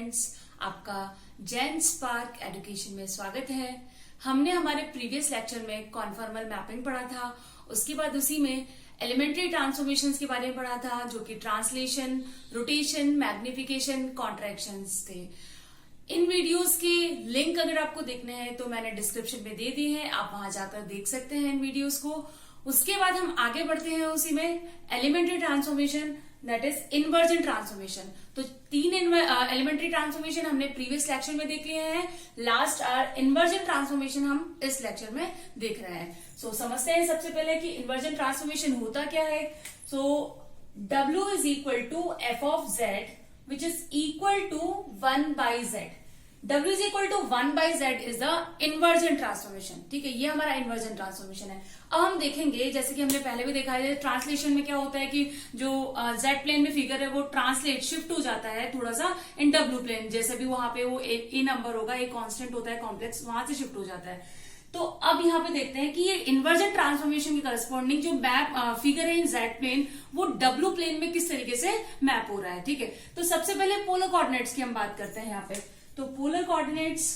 Students, आपका Jain spark education में स्वागत है। हमने हमारे प्रीवियस लेक्चर में कॉन्फॉर्मल मैपिंग पढ़ा था। उसके बाद उसी में एलिमेंट्री ट्रांसफॉर्मेशंस के बारे में पढ़ा था, जो कि ट्रांसलेशन, रोटेशन, मैग्निफिकेशन, कॉन्ट्रैक्शंस थे। इन वीडियोस के लिंक अगर आपको देखने हैं तो मैंने डिस्क्रिप्शन में दे दी है, आप वहां जाकर देख सकते हैं इन वीडियोस को। उसके बाद हम आगे बढ़ते हैं उसी में elementary transformation, that is inversion transformation. तो तीन एलिमेंट्री ट्रांसफॉर्मेशन हमने प्रीवियस लेक्चर में देख लिए हैं। लास्ट आर इन्वर्जन ट्रांसफॉर्मेशन हम इस लेक्चर में देख रहे हैं। सो समझते हैं सबसे पहले कि इन्वर्जन ट्रांसफॉर्मेशन होता क्या है। So W is equal to F of Z which is equal to 1 by Z. W is equal to 1 by Z is the inversion transformation. ठीक है, ये हमारा इन्वर्जन ट्रांसफॉर्मेशन है। अब हम देखेंगे, जैसे कि हमने पहले भी देखा है, ट्रांसलेशन में क्या होता है कि जो जेड प्लेन में फिगर है वो ट्रांसलेट शिफ्ट हो जाता है थोड़ा सा इन डब्ल्यू प्लेन। जैसे भी वहां पे वो एक ए नंबर होगा, एक कांस्टेंट होता है कॉम्प्लेक्स, वहां से शिफ्ट हो जाता है। तो अब यहाँ पे देखते हैं कि ये इन्वर्जन ट्रांसफॉर्मेशन की करस्पॉन्डिंग जो मैप फिगर है इन जेड प्लेन, वो डब्ल्यू प्लेन में किस तरीके से मैप हो रहा है। ठीक है, तो सबसे पहले पोलर कोऑर्डिनेट्स की हम बात करते हैं यहाँ पे। तो पोलर कोऑर्डिनेट्स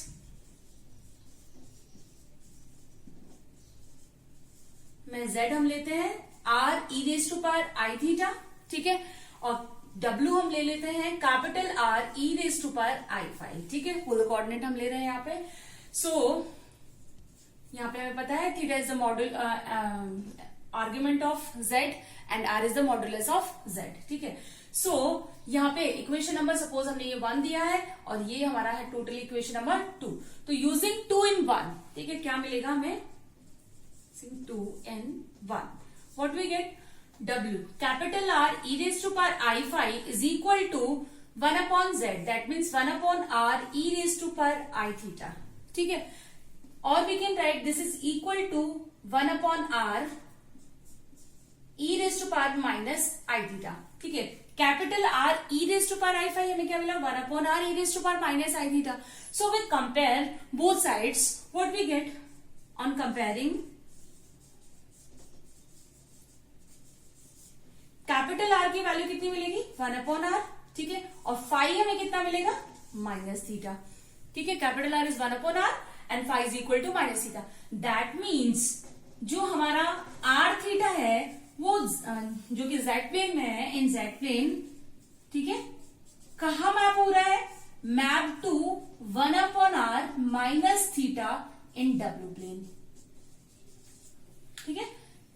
में z हम लेते हैं r e raise to power i theta. ठीक है, और w हम ले लेते हैं capital R e raise to power i phi. ठीक है, पोलर कोऑर्डिनेट हम ले रहे हैं यहाँ पे। सो यहाँ पे हमें पता है theta is the module argument of z and r is the modulus of z। ठीक है, सो यहाँ पे इक्वेशन नंबर सपोज हमने ये 1 दिया है और ये हमारा है टोटल इक्वेशन नंबर 2। तो यूजिंग 2 in 1, ठीक है, क्या मिलेगा हमें 2 in 1, what we get W capital R e raise to power i phi is equal to 1 upon z, that means 1 upon R e raise to power i theta. ठीक है, और we can write this is equal to 1 upon R e raise to power minus i theta. ठीक है, capital R e raise to power i phi हमें क्या मिला 1 upon R e raise to power minus i theta. So we compare both sides, what we get on comparing capital R की value कितनी मिलेगी 1 upon R। ठीक है, और phi हमें कितना मिलेगा माइनस थीटा। ठीक है, capital R is 1 upon R and phi is equal to minus theta. That means जो हमारा R थीटा है वो जो कि जेड प्लेन में है, इन जेड प्लेन, ठीक है, कहा मैप हो रहा है, map to 1 upon R minus theta in W plane. ठीक है,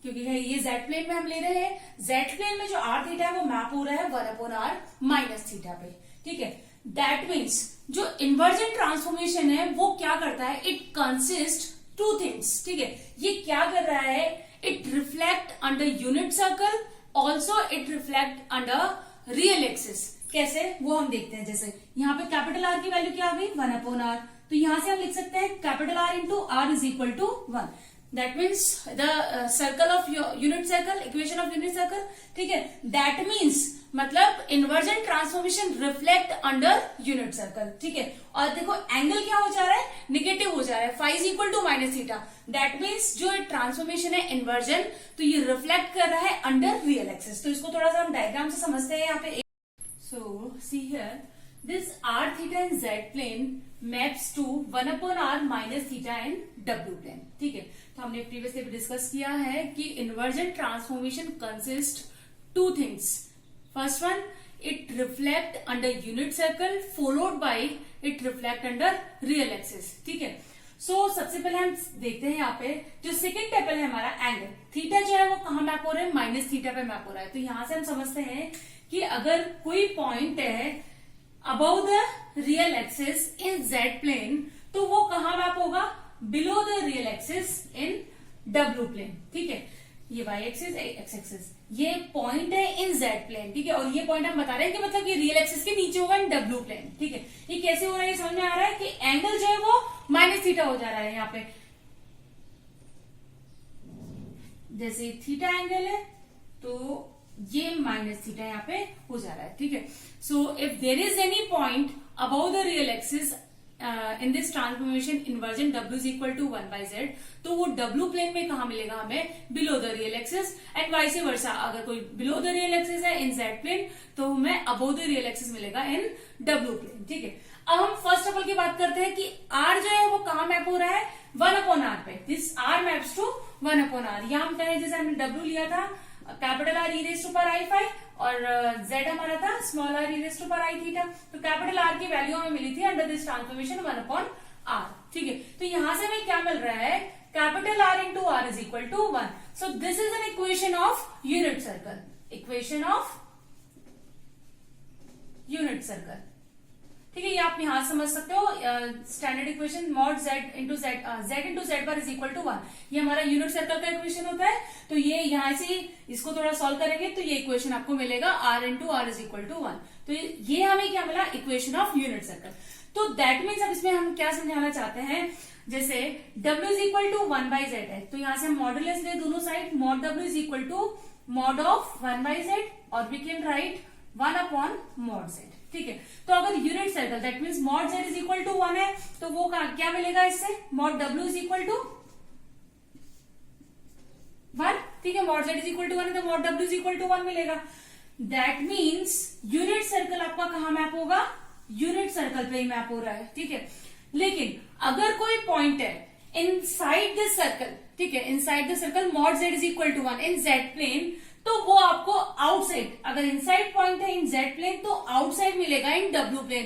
क्योंकि ये जेड प्लेन में हम ले रहे हैं, जेड प्लेन में जो R थीटा है वो मैप हो रहा है 1 अपॉन R माइनस थीटा पे। ठीक है, दैट मीन्स जो इन्वर्जन ट्रांसफॉर्मेशन है वो क्या करता है, इट कंसिस्ट 2 थिंग्स। ठीक है, ये क्या कर रहा है, it reflect under unit circle, also it reflect under real axis। कैसे, वो हम देखते हैं। जैसे यहाँ पे कैपिटल R की वैल्यू क्या आ गई 1 अपॉन R, तो यहां से हम लिख सकते हैं capital R into R is equal to 1। That means the circle of unit circle, equation of unit circle. ठीक है, दैट मीन्स मतलब inversion transformation reflect under unit circle. ठीक है, और देखो एंगल क्या हो जा रहा है, निगेटिव हो जा रहा है, phi is equal to minus theta. That means जो ट्रांसफॉर्मेशन है इन्वर्जन, तो ये रिफ्लेक्ट कर रहा है अंडर रियल एक्सिस। तो इसको थोड़ा सा हम डायग्राम से समझते हैं यहाँ पे। So see here this R theta in Z plane maps to 1 upon R minus theta in W plane. ठीक है, तो हमने प्रीवियसली डिस्कस किया है कि inversion transformation consist 2 things. First one, it reflect under unit circle followed by it reflect under real axis। ठीक है, सो सबसे पहले हम देखते हैं यहाँ पे जो सेकंड टेबल है हमारा एंगल थीटा जो है वो कहाँ मैप हो रहा है, माइनस थीटा पे मैप हो रहा है। तो यहां से हम समझते हैं कि अगर कोई पॉइंट है above the real axis in Z plane, तो वो कहाँ मैप होगा, below the real axis in W plane. ठीक है, ये वाई एक्सिस एक्स एक्सिस, ये पॉइंट है इन जेड प्लेन। ठीक है, और ये पॉइंट हम बता रहे हैं कि मतलब ये रियल एक्सिस के नीचे होगा इन डब्ल्यू प्लेन। ठीक है, ये कैसे हो रहा है, ये समझ में आ रहा है कि एंगल जो है वो माइनस थीटा हो जा रहा है यहाँ पे। जैसे थीटा एंगल है तो ये माइनस थीटा यहाँ पे हो जा रहा है। ठीक है, so if there is any point above the real axis in this transformation inversion W is equal to 1/z, तो वो W प्लेन में कहा मिलेगा हमें, below the real axis, and vice versa, अगर कोई बिलो द रियल एक्सिस है इन Z plane तो हमें अबोव द रियल एक्सिस मिलेगा इन W प्लेन। ठीक है, अब हम फर्स्ट ऑफ ऑल की बात करते हैं कि R जो है वो कहाँ मैप हो रहा है, 1/r पे। This R maps to 1/r। यहाँ हम कहें जैसे हमने W लिया था कैपिटल R e⁻⁵ और Z हमारा था स्मॉल r e⁻⁵ तो कैपिटल R की वैल्यू हमें मिली थी अंडर दिस ट्रांसफॉर्मेशन 1/r। ठीक है, तो यहां से हमें क्या मिल रहा है, capital R into R is equal to 1। So this is an equation of unit circle, equation of unit circle. ठीक है, ये आप यहां समझ सकते हो, standard equation mod z into z bar is equal to 1, ये हमारा यूनिट सर्कल का इक्वेशन होता है। तो ये यहां से इसको थोड़ा सॉल्व करेंगे तो ये इक्वेशन आपको मिलेगा r into r is equal to 1। तो ये हमें क्या मिला, इक्वेशन ऑफ यूनिट सर्कल। तो दैट मीन्स अब इसमें हम क्या समझाना चाहते हैं, जैसे w is equal to 1/z है, तो यहां से हम मॉडुलस ले दोनों side, mod w is equal to mod of 1/z और we can right 1/mod z। ठीक है, तो अगर unit circle that means mod z is equal to 1 है तो वो क्या मिलेगा इससे, mod w is equal to 1। ठीक है, mod z is equal to 1 है तो mod w is equal to 1 मिलेगा। दैट मीन्स यूनिट सर्कल आपका कहां मैप होगा, यूनिट सर्कल पे ही मैप हो रहा है। ठीक है, लेकिन अगर कोई पॉइंट है इनसाइड द सर्कल, ठीक है, inside the circle mod z is equal to 1 in z plane, तो वो आपको आउटसाइड, अगर इनसाइड पॉइंट है इन जेड प्लेन तो आउटसाइड मिलेगा इन डब्ल्यू प्लेन।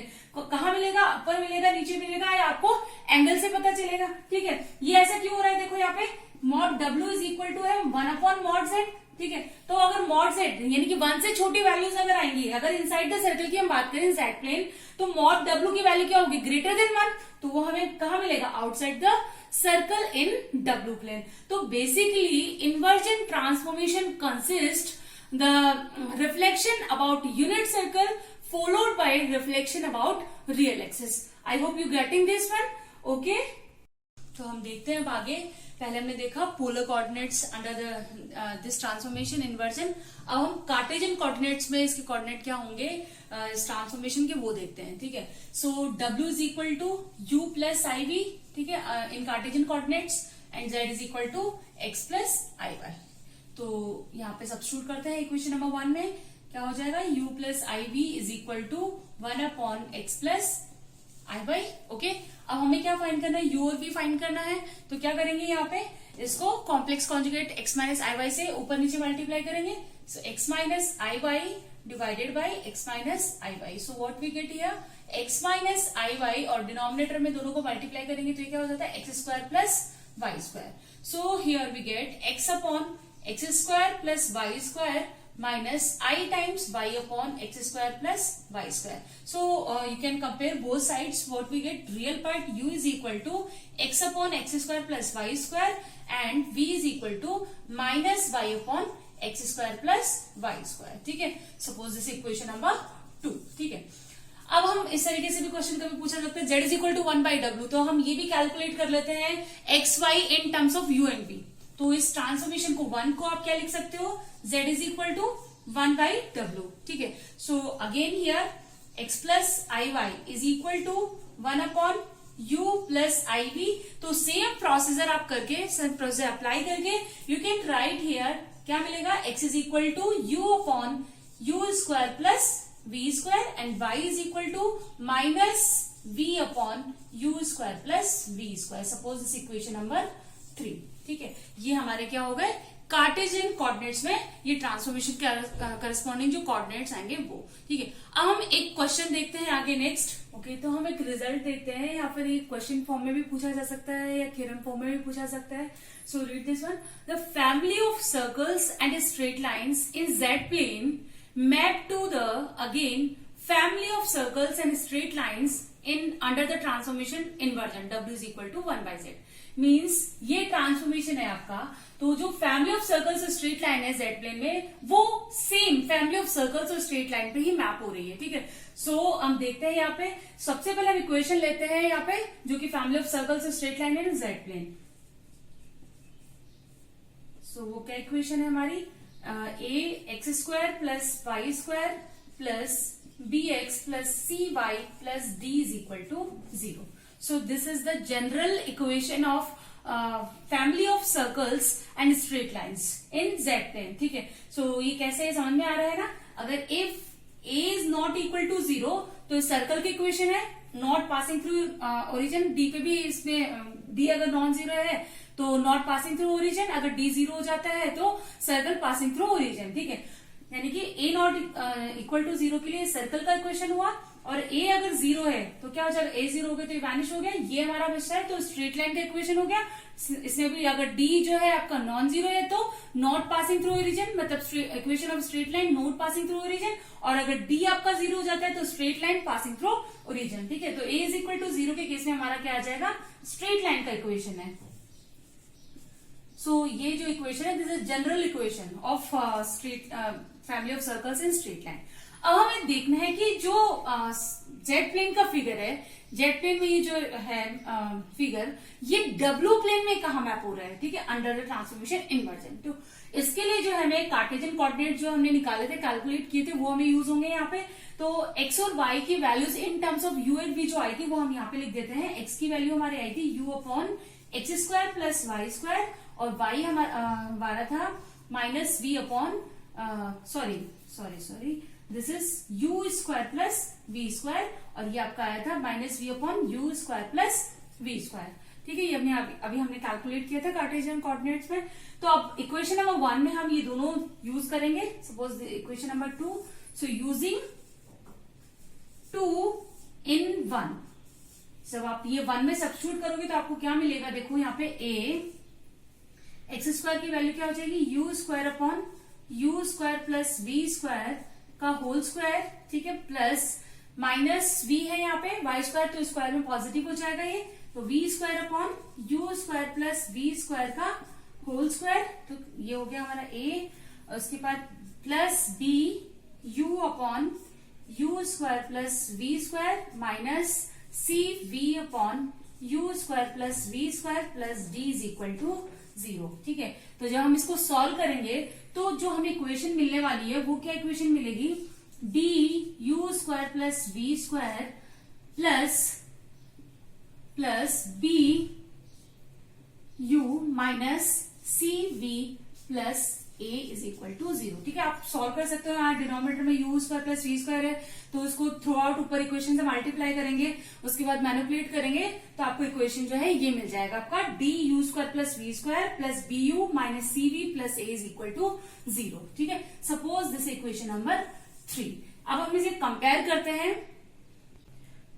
कहां मिलेगा, ऊपर मिलेगा, नीचे मिलेगा, या आपको एंगल से पता चलेगा। ठीक है, ये ऐसा क्यों हो रहा है, देखो यहाँ पे mod W is equal to है 1/mod z। ठीक है, तो अगर मॉड z यानी कि 1 से छोटी वैल्यूज अगर आएंगी, अगर इनसाइड द सर्कल की हम बात करें जेड प्लेन, तो मॉड w की वैल्यू क्या होगी, ग्रेटर देन 1, तो वो हमें कहां मिलेगा, outside the circle in W plane. तो basically inversion transformation consist the reflection about unit circle followed by reflection about real axis. I hope you getting this one. Okay? तो हम देखते हैं अब आगे। पहले हमने देखा polar coordinates under this transformation inversion. अब हम कार्टेशियन कोऑर्डिनेट्स में इसके कोऑर्डिनेट क्या होंगे इस ट्रांसफॉर्मेशन के, वो देखते हैं। ठीक है, so W is equal to u plus I v, ठीक है, in Cartesian coordinates, and Z is equal to x plus I y. तो यहाँ पे सब्स्टिट्यूट करते हैं इक्वेशन नंबर 1 में, क्या हो जाएगा, u plus I V is equal to 1/x plus I Y. Okay, अब हमें क्या फाइंड करना है, u और v फाइंड करना है। तो क्या करेंगे, यहाँ पे इसको complex conjugate x minus I Y से ऊपर नीचे मल्टीप्लाई करेंगे। So x minus I Y divided by x minus I Y. So what we get here, x minus I Y, और डिनोमिनेटर में दोनों को मल्टीप्लाई करेंगे तो ये क्या हो जाता है, x square plus Y square. So here we get x upon x square plus Y square minus I times y upon x square plus y square. So you can compare both sides. What we get, real part u is equal to x upon x square plus y square and v is equal to minus y upon x square plus y square. ठीक है, suppose this equation number 2. ठीक है, अब हम इस तरीके से भी क्वेश्चन कभी पूछा सकते हैं, z is equal to 1/w, तो हम ये भी कैलकुलेट कर लेते हैं x y in terms of u and v। तो इस ट्रांसफॉर्मेशन को 1 को आप क्या लिख सकते हो, z is equal to 1/w। ठीक है, so again here x plus I Y is equal to 1/u plus I we. तो सेम प्रोसीजर आप करके, सेम प्रोसीजर अप्लाई करके यू कैन राइट हियर क्या मिलेगा, x is equal to u upon u square plus v square and y is equal to minus v upon u square plus v square. Suppose this equation number 3। ठीक है, ये हमारे क्या हो गए, Cartesian coordinates में ये ट्रांसफॉर्मेशन के करस्पॉन्डिंग जो कोऑर्डिनेट्स आएंगे वो। ठीक है, अब हम एक क्वेश्चन देखते हैं आगे नेक्स्ट। ओके, तो हम एक रिजल्ट देखते हैं, या फिर एक क्वेश्चन फॉर्म में भी पूछा जा सकता है या थ्योरम फॉर्म में भी पूछा सकता है। So read this one, the family of circles and straight lines in Z plane map to the again family of circles and straight lines in under the transformation inversion W is equal to 1/z। Means ये transformation है आपका, तो जो family of circles और straight line है Z plane में, वो same family of circles और स्ट्रेट लाइन पे ही मैप हो रही है। ठीक है, सो हम देखते हैं यहाँ पे, सबसे पहले हम इक्वेशन लेते हैं यहाँ पे जो कि फैमिली ऑफ सर्कल्स और स्ट्रेट लाइन है जेड प्लेन। सो वो क्या इक्वेशन है हमारी, a x square plus Y square plus bx plus cy plus d is equal to 0। So this is the general equation of family of circles and straight lines in Z plane. ठीक है, सो ये कैसे समझ में आ रहा है ना। अगर if A is not equal to 0 तो सर्कल की इक्वेशन है not passing through origin. D पे भी इसमें डी अगर नॉन जीरो है तो नॉट पासिंग थ्रू ओरिजिन, अगर डी 0 हो जाता है तो सर्कल पासिंग थ्रू ओरिजिन। ठीक है, यानी कि ए नॉट इक्वल टू 0 के लिए सर्कल का इक्वेशन हुआ, और ए अगर 0 है तो क्या हो जाएगा, ए 0 हो गया तो ये वैनिश हो गया, ये हमारा बचता है तो स्ट्रेट लाइन का इक्वेशन हो गया। इसमें भी अगर डी जो है आपका नॉन जीरो है तो नॉट पासिंग थ्रू ओरिजिन, मतलब equation of straight line not passing through origin, और अगर डी आपका 0 हो जाता है तो straight line passing through origin. ठीक है, तो ए इज इक्वल टू 0 के केस में हमारा क्या आ जाएगा, स्ट्रेट लाइन का इक्वेशन है। सो ये जो इक्वेशन है this is general equation of straight family of circles in straight line. अब हमें देखना है कि जो जेड प्लेन का फिगर है, जेड प्लेन में ये जो है फिगर, ये डब्ल्यू प्लेन में कहा मैप हो रहा है। ठीक है, अंडर द ट्रांसफॉर्मेशन इन्वर्जेंट। तो इसके लिए जो हमें कार्टेशियन कोऑर्डिनेट जो हमने निकाले थे, कैलकुलेट किए थे, वो हमें यूज होंगे यहाँ पे। तो एक्स और वाई की values in terms of U and V जो आई थी वो हम यहाँ पे लिख देते हैं। एक्स की वैल्यू हमारी आई थी U upon X square plus Y square, और वाई हमारा था minus V upon sorry this is U square plus V square, और ये आपका आया था minus V upon U square plus V square. ठीक है, ये अभी हमने कैलकुलेट किया था कार्टेशियन कोऑर्डिनेट्स में। तो अब इक्वेशन नंबर 1 में हम ये दोनों यूज करेंगे। Suppose equation number 2, so using 2 in 1, जब आप ये 1 में सब्स्टिट्यूट करोगे तो आपको क्या मिलेगा, देखो यहाँ पे ए एक्स स्क्वायर की वैल्यू क्या हो जाएगी, U square upon U square plus V square का होल स्क्वायर। ठीक है, प्लस माइनस वी है यहाँ पे वाई स्क्वायर, तो स्क्वायर में पॉजिटिव हो जाएगा ये, तो V square upon U square plus V square का होल स्क्वायर। तो ये हो गया हमारा ए, और उसके बाद plus B U upon U square plus V square minus C V upon U square plus V square plus D is equal to 0। ठीक है, तो जब हम इसको सॉल्व करेंगे तो जो हमें इक्वेशन मिलने वाली है वो क्या इक्वेशन मिलेगी, D U square plus V square plus B U minus C V plus A is equal to 0। ठीक है, आप सॉल्व कर सकते हो। यहाँ डिनोमिनेटर में U square plus V square है तो उसको थ्रू आउट ऊपर इक्वेशन से मल्टीप्लाई करेंगे, उसके बाद मैनिपुलेट करेंगे तो आपको इक्वेशन जो है ये मिल जाएगा आपका D U square plus V square plus B U minus C V plus A is equal to 0। ठीक है, सपोज दिस इक्वेशन नंबर 3। अब हम इसे कंपेयर करते हैं।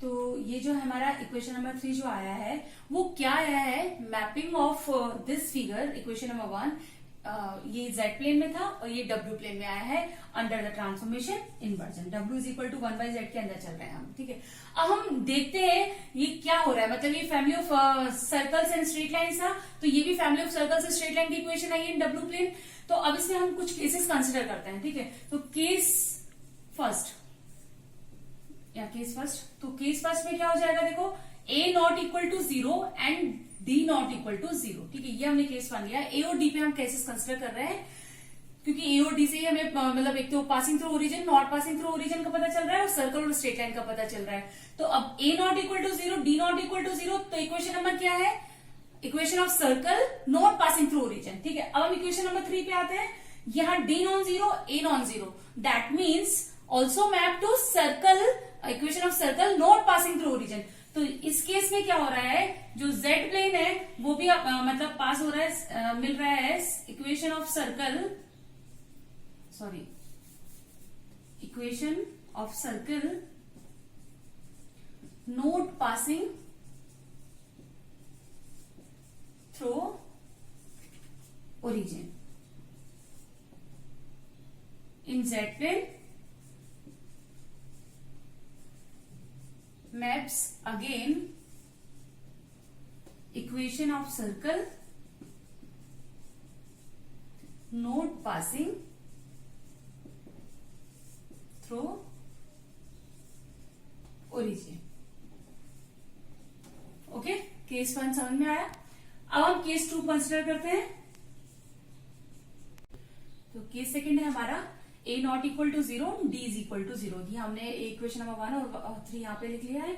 तो ये जो हमारा इक्वेशन नंबर 3 जो आया है वो क्या आया है, mapping of this figure equation number 1 ये जेड प्लेन में था और ये डब्ल्यू प्लेन में आया है under the transformation inversion. W is equal to 1/z के अंदर चल रहे हैं हम। ठीक है, अब हम देखते हैं ये क्या हो रहा है, मतलब ये family of circles and straight line था, तो ये भी family of circles and straight line की इक्वेशन आई है इन डब्ल्यू प्लेन। तो अब इसमें हम कुछ केसेस कंसिडर करते हैं। ठीक है, तो केस फर्स्ट तो केस फर्स्ट में क्या हो जाएगा, देखो a not equal to 0 and d not equal to 0। ठीक है, ये हमने केस मान लिया। a और d पे हम केसेस कंसिडर कर रहे हैं क्योंकि a और d से ही हमें मतलब एक तो passing through origin, not passing through origin का पता चल रहा है और सर्कल और स्ट्रेट लाइन का पता चल रहा है। तो अब a not equal to 0, d not equal to 0, तो इक्वेशन नंबर क्या है, equation of circle not passing through origin. ठीक है, अब हम इक्वेशन नंबर 3 पे आते हैं। यहाँ d non zero, a non zero, that means also map to circle, equation of circle not passing through origin. तो इस केस में क्या हो रहा है, जो जेड प्लेन है वो भी मतलब पास हो रहा है, मिल रहा है equation of circle, equation of circle not passing through origin in Z plane maps again equation of circle not passing through origin। Okay, case 1 समझ में आया। अब हम केस 2 कंसिडर करते हैं। तो केस सेकंड है हमारा a not equal to 0, d is equal to 0। हमने इक्वेशन नंबर 1 और 3 यहाँ पे लिख लिया है।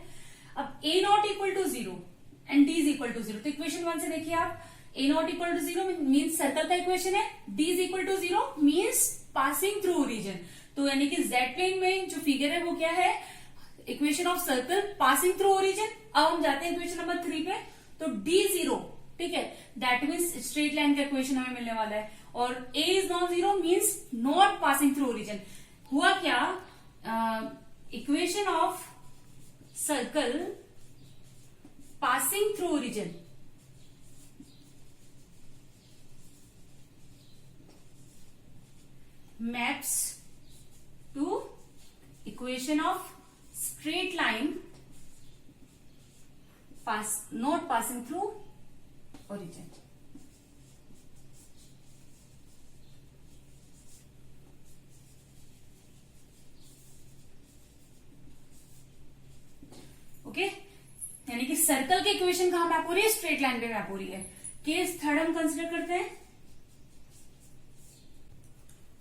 अब a not equal to 0 and d is equal to 0, तो इक्वेशन 1 से देखिए आप, a not equal to 0 means circle का इक्वेशन है, d is equal to 0 means passing through origin. तो यानी कि जेड प्लेन में जो फिगर है वो क्या है, equation of circle passing through origin. अब हम जाते हैं इक्वेशन नंबर 3 पे, तो d0, ठीक है, दैट मीन्स स्ट्रेट लाइन का इक्वेशन हमें मिलने वाला है, और a is non zero means not passing through origin. हुआ क्या, equation of circle passing through origin maps to equation of straight line not passing through origin. Okay, यानी कि सर्कल के इक्वेशन कहां मैप हो रही है, स्ट्रेट लाइन पे मैप हो रही है। केस थर्ड हम कंसिडर करते हैं,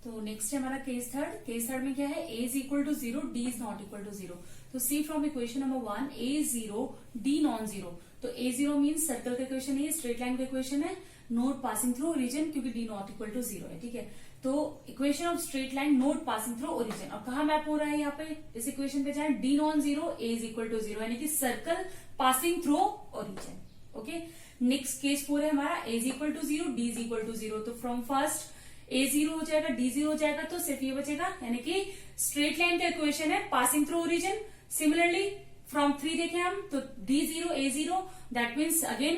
तो नेक्स्ट है हमारा केस थर्ड। केस थर्ड में क्या है, a is equal to 0, d is not equal to 0। तो see from equation number 1, a is 0, d non zero. तो a0 मीन्स सर्कल का इक्वेशन है, स्ट्रेट लाइन का इक्वेशन है, नोट पासिंग थ्रू ओरिजिन, क्योंकि d नॉट इक्वल टू 0 है, ठीक है। तो equation of straight line not passing through origin, और कहा मैप हो रहा है यहाँ पे, इस इक्वेशन पे जाए, d non zero, a is equal to 0, यानी कि circle passing through origin. Okay, next case 4 है हमारा, a is equal to 0, d is equal to 0। तो फ्रॉम फर्स्ट a 0 हो जाएगा, d 0 हो जाएगा, तो सिर्फ ये बचेगा, यानी कि स्ट्रेट लाइन का इक्वेशन है passing through origin. Similarly from 3 देखें हम, तो d0 a0, that means again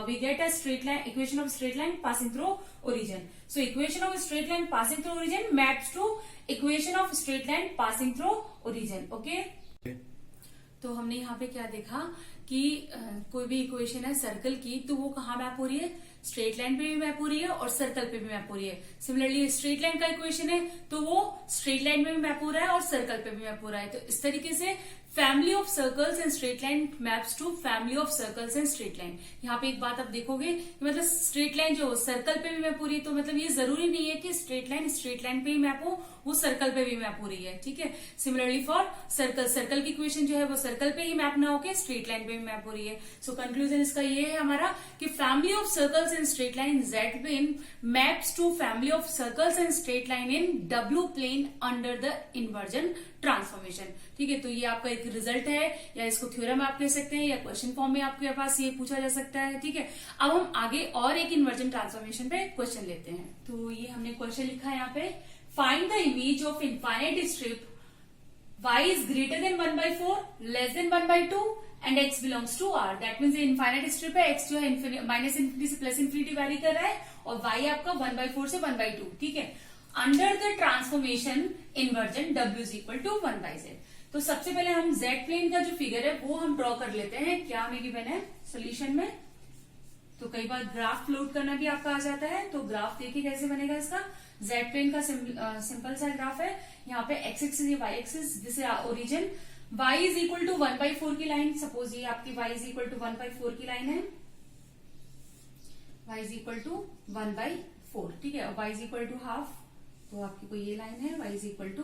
we get a straight line, equation of straight line passing through origin. So equation of straight line passing through origin maps to equation of straight line passing through origin. Okay, तो हमने यहाँ पे क्या देखा कि कोई भी equation है सर्कल की, तो वो कहाँ मैप हो रही है, स्ट्रेट लाइन पे भी मैप हो रही है और सर्कल पे भी मैप हो रही है। सिमिलरली स्ट्रेट लाइन का इक्वेशन है तो वो स्ट्रेट लाइन में भी मैप हो रहा है और सर्कल पे भी मैप हो रहा है। तो इस तरीके से family of circles and straight line maps to family of circles and straight line. यहाँ पे एक बात आप देखोगे कि मतलब स्ट्रेट लाइन जो सर्कल पे भी मैप हो रही है, तो मतलब ये जरूरी नहीं है कि स्ट्रेट लाइन पे ही मैप हो, वो सर्कल पे भी मैप हो रही है, ठीक है। सिमिलरली फॉर सर्कल, सर्कल की इक्वेशन जो है वो सर्कल पे ही मैप ना होके स्ट्रेट लाइन पे भी मैप हो रही है। सो कंक्लूजन इसका ये है हमारा कि family of circles and straight line Z plane maps to family of circles and straight line in W plane under the inversion transformation, ठीक है। तो ये आपका एक रिजल्ट है, या इसको थ्योरम आप कह सकते हैं, या क्वेश्चन फॉर्म में आपके पास ये पूछा जा सकता है, ठीक है। अब हम आगे और एक इन्वर्जन ट्रांसफॉर्मेशन पे क्वेश्चन लेते हैं। तो ये हमने क्वेश्चन लिखा है यहाँ पे, find the image of infinite strip y is greater than 1/4, less than 1/2 and x belongs to R। That means infinite strip है, x जो है माइनस इन्फिनिटी से प्लस इन्फिनिटी वैरी कर रहा है, और y आपका 1/4 से 1/2, ठीक है। Under the transformation inversion w is equal to 1/z। तो सबसे पहले हम z प्लेन का जो फिगर है वो हम ड्रॉ कर लेते हैं। क्या हमें गिवन है सोल्यूशन में, तो कई बार ग्राफ प्लॉट करना भी आपका आ जाता है, तो ग्राफ देखिए कैसे बनेगा इसका। जेड प्लेन का सिंपल सा ग्राफ है, यहाँ पे X axis Y axis, this is origin, y is equal to 1/4 की लाइन, सपोज ये आपकी y इज इक्वल टू 1/4 की लाइन है, y इज इक्वल टू 1/4, ठीक है, और y is equal to half, तो आपकी कोई ये लाइन है, y is equal to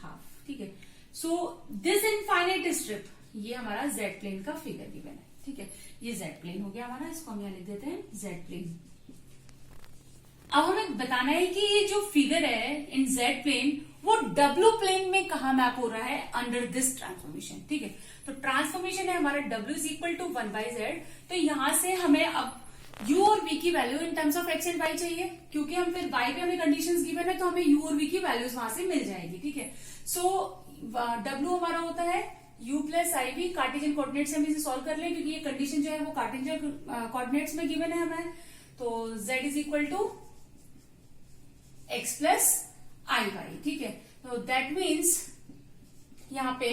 half, ठीक है। सो दिस इनफाइनाइट स्ट्रिप, ये हमारा जेड प्लेन का फिगर गिवन है, ठीक है। ये जेड प्लेन हो गया हमारा, इसको हम यहाँ लिख देते हैं जेड प्लेन। अब हमें बताना है कि ये जो फिगर है इन जेड प्लेन वो डब्ल्यू प्लेन में कहा मैप हो रहा है अंडर दिस ट्रांसफॉर्मेशन, ठीक है। तो ट्रांसफॉर्मेशन है हमारा w is equal to 1/z। तो यहां से हमें अब u और v की value in terms of x and y चाहिए, क्योंकि हम फिर y पे हमें कंडीशंस गिवन है, तो हमें u और v की वैल्यूज वहां से मिल जाएगी, ठीक है। सो w हमारा होता है u प्लस आई वी, कार्टेशियन कोऑर्डिनेट से हम इसे सॉल्व कर लें, क्योंकि ये कंडीशन जो है वो कार्टेशियन कोऑर्डिनेट्स में गिवन है हमें। तो z is equal to x plus I y, ठीक है। तो दैट मीन्स यहाँ पे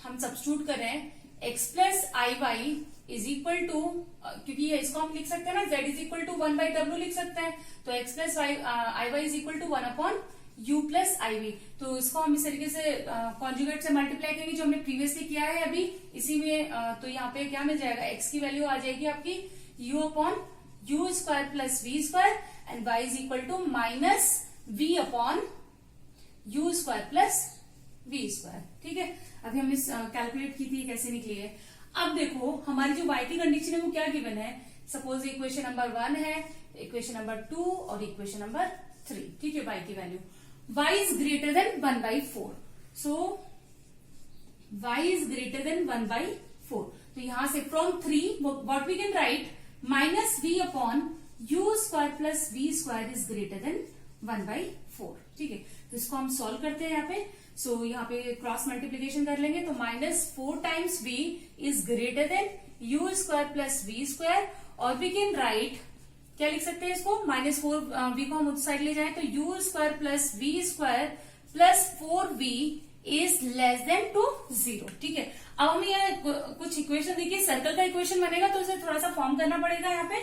हम सब्स्टिट्यूट कर रहे हैं x plus I Y is equal to, क्योंकि इसको हम लिख सकते हैं ना, z is equal to 1/w लिख सकते हैं, तो x plus I Y is equal to 1/u plus I we. तो इसको हम इस तरीके से कॉन्जुगेट से मल्टीप्लाई करेंगे, जो हमने प्रीवियसली किया है अभी इसी में। तो यहाँ पे क्या मिल जाएगा, x की वैल्यू आ जाएगी आपकी u square plus v square, and y is equal to minus v upon u square plus v square, ठीक है। अभी हमने कैलकुलेट की थी कैसे निकली है। अब देखो हमारी जो y की कंडीशन है वो क्या गिवन है, सपोज इक्वेशन नंबर 1 है, इक्वेशन नंबर 2 और इक्वेशन नंबर 3, ठीक है। y की value y is greater than 1/4, so y is greater than 1/4। तो यहां से from 3 what we can write -v upon u square plus v square is greater than 1/4, ठीक है। तो इसको हम सॉल्व करते हैं यहाँ पे। सो यहाँ पे क्रॉस मल्टीप्लीकेशन कर लेंगे तो -4 times v is greater then u square plus v square, और वी कैन राइट, क्या लिख सकते हैं इसको, -4v को हम उस साइड ले जाए तो u square plus v square plus 4v is less than to 0, ठीक है। अब हमें यहाँ कुछ इक्वेशन देखिए, सर्कल का इक्वेशन बनेगा तो उसे थोड़ा सा फॉर्म करना पड़ेगा यहाँ पे,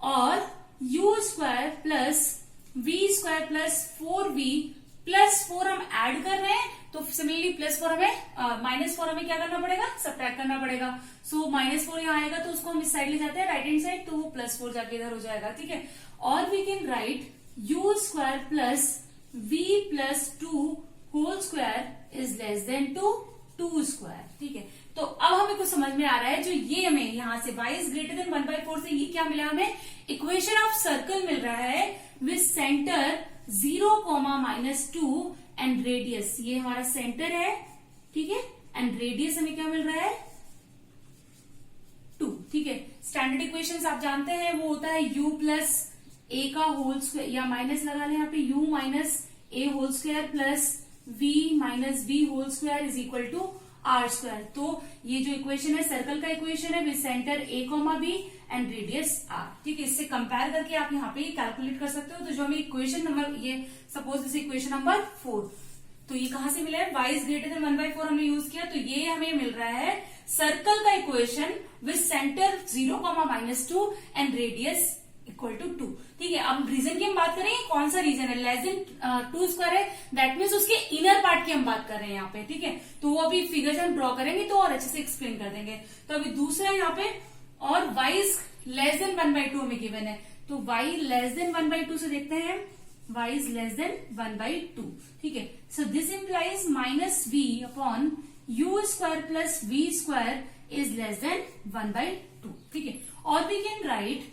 और u square plus v square plus 4v plus 4 हम ऐड कर रहे हैं तो सिमिलरली +4 हमें -4 हमें क्या करना पड़ेगा, सब्ट्रैक्ट करना पड़ेगा। सो -4 यहाँ आएगा तो उसको हम इस साइड ले जाते हैं, राइट हैंड साइड, तो वो +4 जाके इधर हो जाएगा, ठीक है। और we can write u square plus v plus 2 whole square is less than to 2 square, ठीक है। तो अब हमें कुछ समझ में आ रहा है, जो ये हमें यहाँ से y इज ग्रेटर देन 1/4 से ये क्या मिला, हमें इक्वेशन ऑफ सर्कल मिल रहा है विथ सेंटर 0,-2 एंड रेडियस, ये हमारा सेंटर है, ठीक है, एंड रेडियस हमें क्या मिल रहा है 2, ठीक है। स्टैंडर्ड इक्वेशंस आप जानते हैं, वो होता है u प्लस a का होल स्क्वायर, या माइनस लगा लें यहाँ पे, u minus a whole square plus v minus v whole square is equal to r square. तो ये जो इक्वेशन है सर्कल का इक्वेशन है with centre a, b and radius r, ठीक है। इससे कंपेयर करके आप यहाँ पे कैलकुलेट कर सकते हो। तो जो हमें इक्वेशन नंबर, ये सपोज दिस इक्वेशन नंबर 4, तो ये कहां से मिला है, y इज ग्रेटर देन 1/4 हमने यूज किया, तो ये हमें मिल रहा है सर्कल का equation with centre 0,-2 and radius equal to 2, ठीक है। अब रीजन की हम बात करें, कौन सा रीजन है, लेस देन 2 स्क्वायर है, दैट मीन्स उसके इनर पार्ट की हम बात कर रहे हैं यहाँ पे, ठीक है। तो वो अभी फिगर्स हम ड्रॉ करेंगे तो और अच्छे से एक्सप्लेन कर देंगे। तो अभी दूसरा यहाँ पे, और y इज लेस देन 1/2 हमें गिवन है, तो y लेस देन 1/2 से देखते हैं, y इज लेस देन 1/2, ठीक है। So this implies -v upon u square plus v square is less than 1/2, ठीक है। और we can write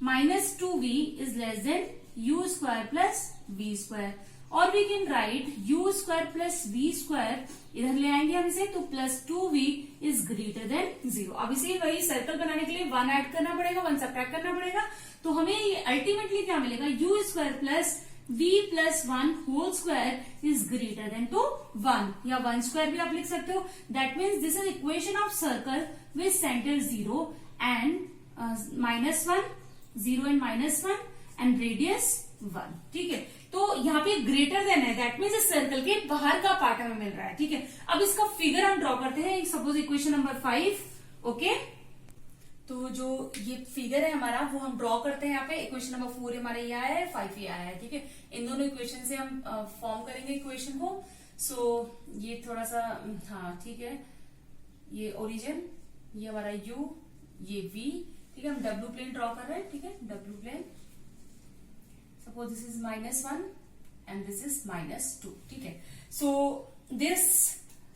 -2v is less than u square plus v square, और we can write u square plus v square, इधर ले आएंगे हम इसे, तो +2v इज ग्रेटर देन 0। अब इसे वही सर्कल बनाने के लिए 1 ऐड करना पड़ेगा, 1 सब्ट्रैक्ट करना पड़ेगा, तो हमें ये अल्टीमेटली क्या मिलेगा, u square plus v plus 1 whole square is greater than to 1, या 1 स्क्वायर भी आप लिख सकते हो। That means this is equation of circle with centre 0 and -1, 0 and -1 and radius 1, ठीक है। तो यहाँ पे ग्रेटर देन है, दैट मीन्स इस सर्कल के बाहर का पार्ट हमें मिल रहा है, ठीक है। अब इसका फिगर हम ड्रॉ करते हैं, सपोज इक्वेशन नंबर 5, ओके। तो जो ये फिगर है हमारा वो हम ड्रॉ करते हैं यहाँ पे, इक्वेशन नंबर 4 हमारे ये आया है, 5 ये आया है, ठीक है। इन दोनों इक्वेशन से हम फॉर्म करेंगे इक्वेशन को। सो ये थोड़ा सा, हाँ ठीक है, ये ओरिजिन, ये हमारा u, ये v, ठीक है। हम डब्ल्यू प्लेन ड्रॉ कर रहे हैं, ठीक है, W plane. Suppose this is -1 and this is -2, ठीक है। So this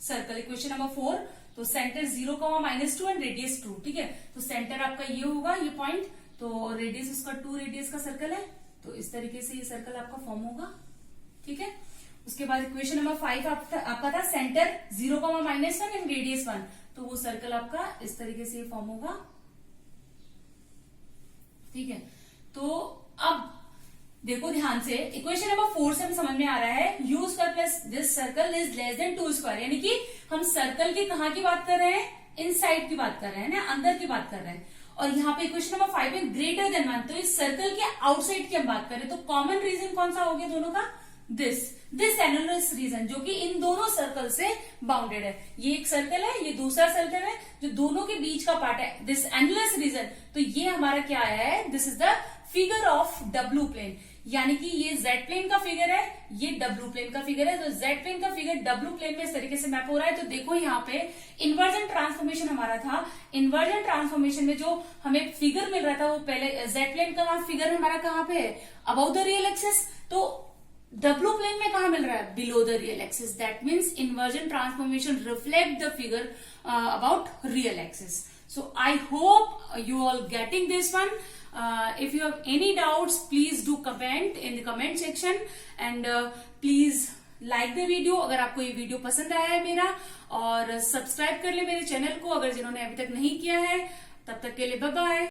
circle equation number 4, तो सेंटर 0,-2 एंड रेडियस 2, ठीक है। तो सेंटर आपका ये होगा, ये पॉइंट, तो रेडियस उसका 2 रेडियस का सर्कल है, तो इस तरीके से ये सर्कल आपका फॉर्म होगा, ठीक है। उसके बाद इक्वेशन नंबर 5 आपका था सेंटर 0,-1 एंड रेडियस 1, तो वो सर्कल आपका इस तरीके से फॉर्म होगा, ठीक है। तो अब देखो ध्यान से, इक्वेशन नंबर 4 से हमें समझ में आ रहा है u square plus this circle is less then 2 square, यानी कि हम सर्कल के कहाँ की बात कर रहे हैं, इनसाइड की बात कर रहे हैं ना, अंदर की बात कर रहे हैं। और यहाँ पे इक्वेशन नंबर 5 में ग्रेटर देन 1, तो इस सर्कल के आउटसाइड की हम बात कर रहे हैं। तो कॉमन रीजन कौन सा हो गया दोनों का, दिस एनुलस रीजन, जो कि इन दोनों सर्कल से बाउंडेड है। ये एक सर्कल है, ये दूसरा सर्कल है, जो दोनों के बीच का पार्ट है, दिस एनुलस रीजन। तो ये हमारा क्या आया है, this is the figure of W plane, यानी कि ये जेड प्लेन का फिगर है, ये डब्ल्यू प्लेन का फिगर है। तो जेड प्लेन का फिगर डब्ल्यू प्लेन में इस तरीके से मैप हो रहा है। तो देखो यहाँ पे इन्वर्जन ट्रांसफॉर्मेशन हमारा था, इन्वर्जन ट्रांसफॉर्मेशन में जो हमें फिगर मिल रहा था वो पहले जेड प्लेन का फिगर हमारा कहाँ पे है, अबाउट द रियल एक्सिस। तो डब्ल्यू प्लेन में कहाँ मिल रहा है? Below the real axis. That means inversion transformation reflect the figure about real axis. So I hope you all getting this one. If you have any doubts, please do comment in the comment section and please like the video अगर आपको ये video पसंद आया है मेरा, और subscribe कर ले मेरे चैनल को अगर जिन्होंने अभी तक नहीं किया है. तब तक के लिए बाय बाय.